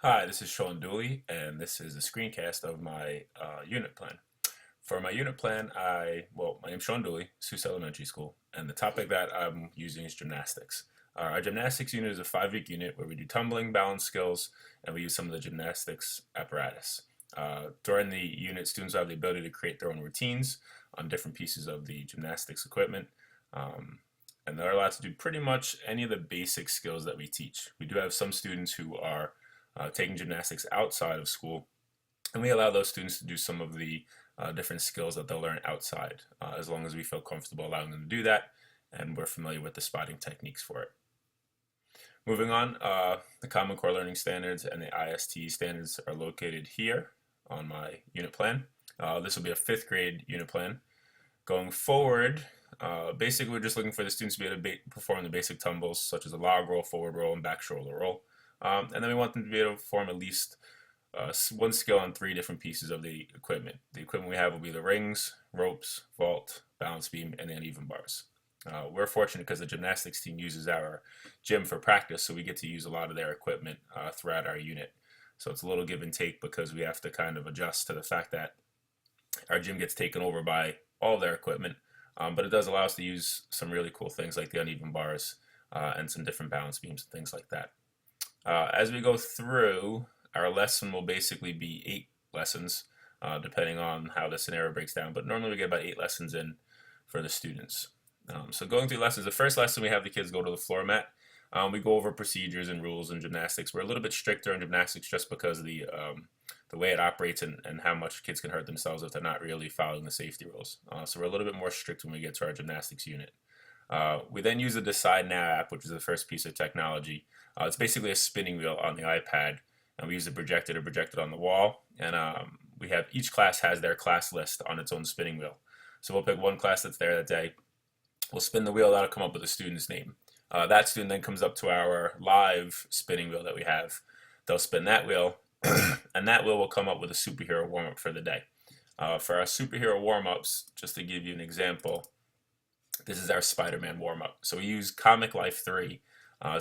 Hi, this is Sean Dooley, and this is a screencast of my unit plan. For my unit plan, my name's Sean Dooley, Sioux Elementary School, and the topic that I'm using is gymnastics. Our gymnastics unit is a 5-week unit where we do tumbling, balance skills, and we use some of the gymnastics apparatus. During the unit, students have the ability to create their own routines on different pieces of the gymnastics equipment, um, and they're allowed to do pretty much any of the basic skills that we teach. We do have some students who are taking gymnastics outside of school, and we allow those students to do some of the different skills that they'll learn outside, as long as we feel comfortable allowing them to do that, and we're familiar with the spotting techniques for it. Moving on, the Common Core Learning Standards and the ISTE standards are located here on my unit plan. This will be a 5th grade unit plan. Going forward, basically we're just looking for the students to be able to perform the basic tumbles such as a log roll, forward roll, and back shoulder roll. And then we want them to be able to perform at least one skill on 3 different pieces of the equipment. The equipment we have will be the rings, ropes, vault, balance beam, and uneven bars. We're fortunate because the gymnastics team uses our gym for practice, so we get to use a lot of their equipment throughout our unit. So it's a little give and take because we have to kind of adjust to the fact that our gym gets taken over by all their equipment, but it does allow us to use some really cool things like the uneven bars and some different balance beams and things like that. As we go through, our lesson will basically be 8 lessons, depending on how the scenario breaks down. But normally we get about 8 lessons in for the students. So going through lessons, the first lesson we have the kids go to the floor mat. We go over procedures and rules in gymnastics. We're a little bit stricter in gymnastics just because of the way it operates and how much kids can hurt themselves if they're not really following the safety rules. So we're a little bit more strict when we get to our gymnastics unit. We then use the Decide Now app, which is the first piece of technology. It's basically a spinning wheel on the iPad, and we use a projector to project it on the wall. And we have each class has their class list on its own spinning wheel. So we'll pick one class that's there that day. We'll spin the wheel, that'll come up with a student's name. That student then comes up to our live spinning wheel that we have. They'll spin that wheel, and that wheel will come up with a superhero warm-up for the day. For our superhero warm-ups, just to give you an example, this is our Spider-Man warm-up. So we use Comic Life 3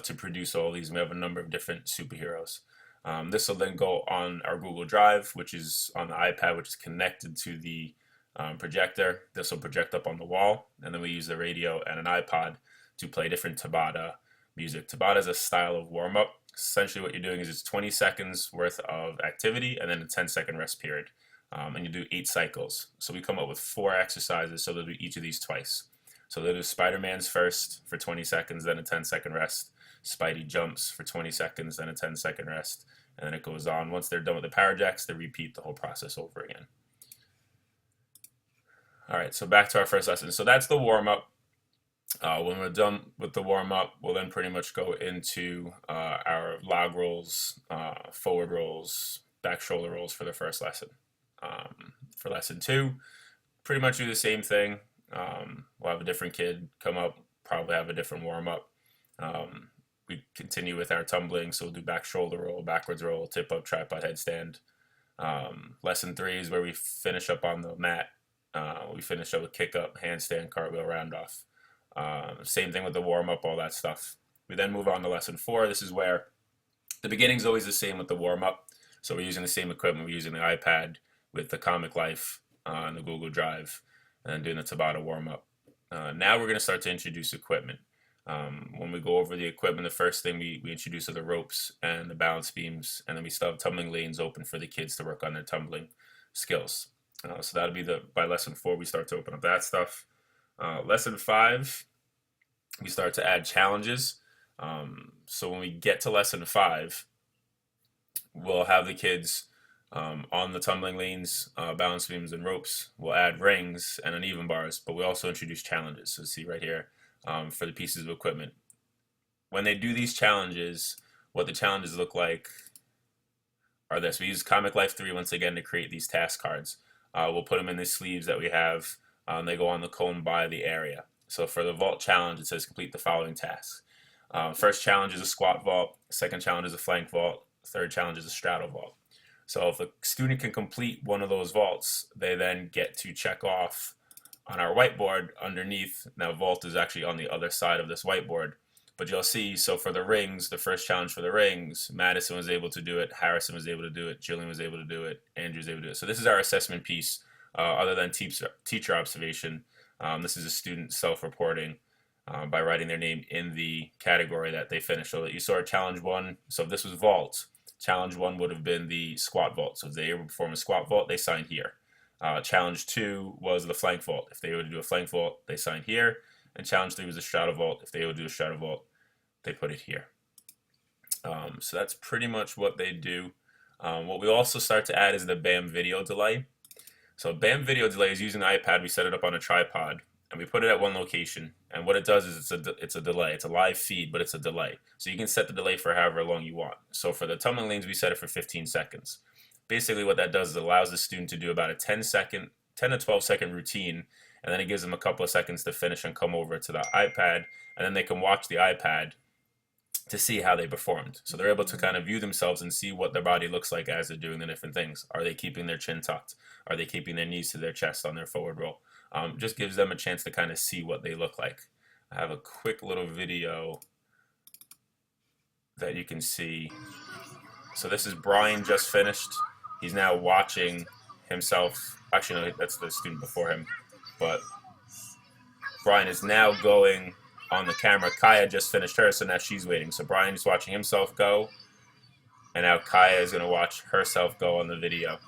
to produce all these. We have a number of different superheroes. This will then go on our Google Drive, which is on the iPad, which is connected to the projector. This will project up on the wall, and then we use the radio and an iPod to play different Tabata music. Tabata is a style of warm-up. Essentially what you're doing is it's 20 seconds worth of activity and then a 10-second rest period. And you do 8 cycles. So we come up with 4 exercises, so they'll do each of these twice. So they'll do Spider-Man's first for 20 seconds, then a 10-second rest. Spidey jumps for 20 seconds, then a 10-second rest. And then it goes on. Once they're done with the power jacks, they repeat the whole process over again. All right, so back to our first lesson. So that's the warm-up. When we're done with the warm-up, we'll then pretty much go into our log rolls, forward rolls, back shoulder rolls for the first lesson. For lesson 2, pretty much do the same thing. We'll have a different kid come up, probably have a different warm-up. We continue with our tumbling, so we'll do back shoulder roll, backwards roll, tip-up, tripod headstand. Lesson 3 is where we finish up on the mat. We finish up with kick-up, handstand, cartwheel, round-off. Same thing with the warm-up, all that stuff. We then move on to lesson 4. This is where the beginning's always the same with the warm-up. So we're using the same equipment. We're using the iPad with the Comic Life and the Google Drive, and then doing the Tabata warm-up. Now we're going to start to introduce equipment. When we go over the equipment, the first thing we introduce are the ropes and the balance beams, and then we still have tumbling lanes open for the kids to work on their tumbling skills. So that'll be by lesson 4, we start to open up that stuff. Lesson 5, we start to add challenges. So when we get to lesson 5, we'll have the kids on the tumbling lanes, balance beams, and ropes. We'll add rings and uneven bars, but we also introduce challenges. So see right here for the pieces of equipment. When they do these challenges, what the challenges look like are this. We use Comic Life 3 once again to create these task cards. We'll put them in the sleeves that we have. They go on the cone by the area. So for the vault challenge, it says complete the following tasks. First challenge is a squat vault. Second challenge is a flank vault. Third challenge is a straddle vault. So if a student can complete one of those vaults, they then get to check off on our whiteboard underneath. Now vault is actually on the other side of this whiteboard. But you'll see, so for the rings, the first challenge for the rings, Madison was able to do it, Harrison was able to do it, Jillian was able to do it, Andrew was able to do it. So this is our assessment piece, other than teacher observation. This is a student self-reporting by writing their name in the category that they finished. So you saw challenge one, so if this was vault, challenge one would have been the squat vault. So if they were to perform a squat vault, they signed here. Challenge two was the flank vault. If they were to do a flank vault, they signed here. And challenge three was a straddle vault. If they would do a straddle vault, they put it here. So that's pretty much what they do. What we also start to add is the BAM video delay. So BAM video delay is using the iPad. We set it up on a tripod and we put it at one location. And what it does is it's a delay. It's a live feed, but it's a delay. So you can set the delay for however long you want. So for the tumbling lanes, we set it for 15 seconds. Basically what that does is it allows the student to do about a 10 to 12 second routine, and then it gives them a couple of seconds to finish and come over to the iPad, and then they can watch the iPad to see how they performed. So they're able to kind of view themselves and see what their body looks like as they're doing the different things. Are they keeping their chin tucked? Are they keeping their knees to their chest on their forward roll? Just gives them a chance to kind of see what they look like. I have a quick little video that you can see. So this is Brian just finished. He's now watching himself. Actually, no, that's the student before him. But Brian is now going on the camera. Kaya just finished hers, so now she's waiting. So Brian is watching himself go, and now Kaya is going to watch herself go on the video.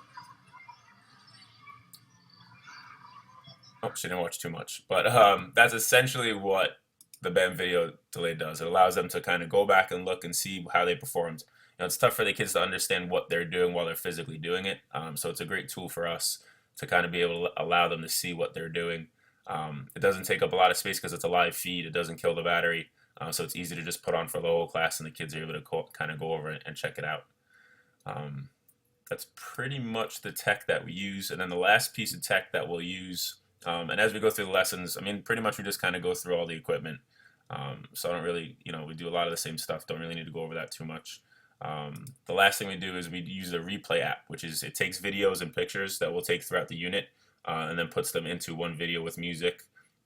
Oh, she didn't watch too much. But that's essentially what the BAM video delay does. It allows them to kind of go back and look and see how they performed. You know, it's tough for the kids to understand what they're doing while they're physically doing it. So it's a great tool for us to kind of be able to allow them to see what they're doing. It doesn't take up a lot of space because it's a live feed. It doesn't kill the battery. So it's easy to just put on for the whole class and the kids are able to kind of go over and check it out. That's pretty much the tech that we use. And then the last piece of tech that we'll use, and as we go through the lessons, I mean, pretty much we just kind of go through all the equipment. So I don't really, we do a lot of the same stuff. Don't really need to go over that too much. The last thing we do is we use the replay app, which is it takes videos and pictures that we'll take throughout the unit and then puts them into one video with music.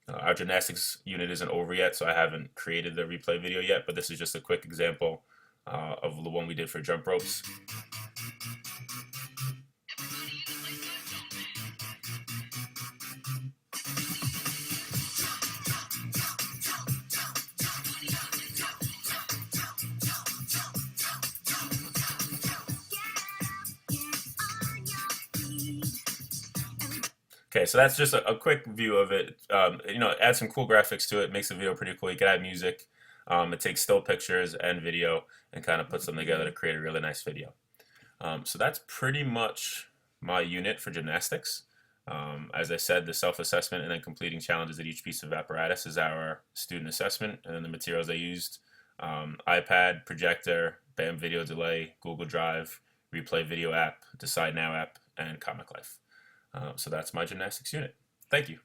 Our gymnastics unit isn't over yet, so I haven't created the replay video yet, but this is just a quick example of the one we did for jump ropes. Okay, so that's just a quick view of it. Add some cool graphics to it, makes the video pretty cool. You can add music. It takes still pictures and video and kind of puts them together to create a really nice video. So that's pretty much my unit for gymnastics. As I said, the self-assessment and then completing challenges at each piece of apparatus is our student assessment, and then the materials I used, iPad, projector, BAM video delay, Google Drive, replay video app, Decide Now app, and Comic Life. So that's my gymnastics unit. Thank you.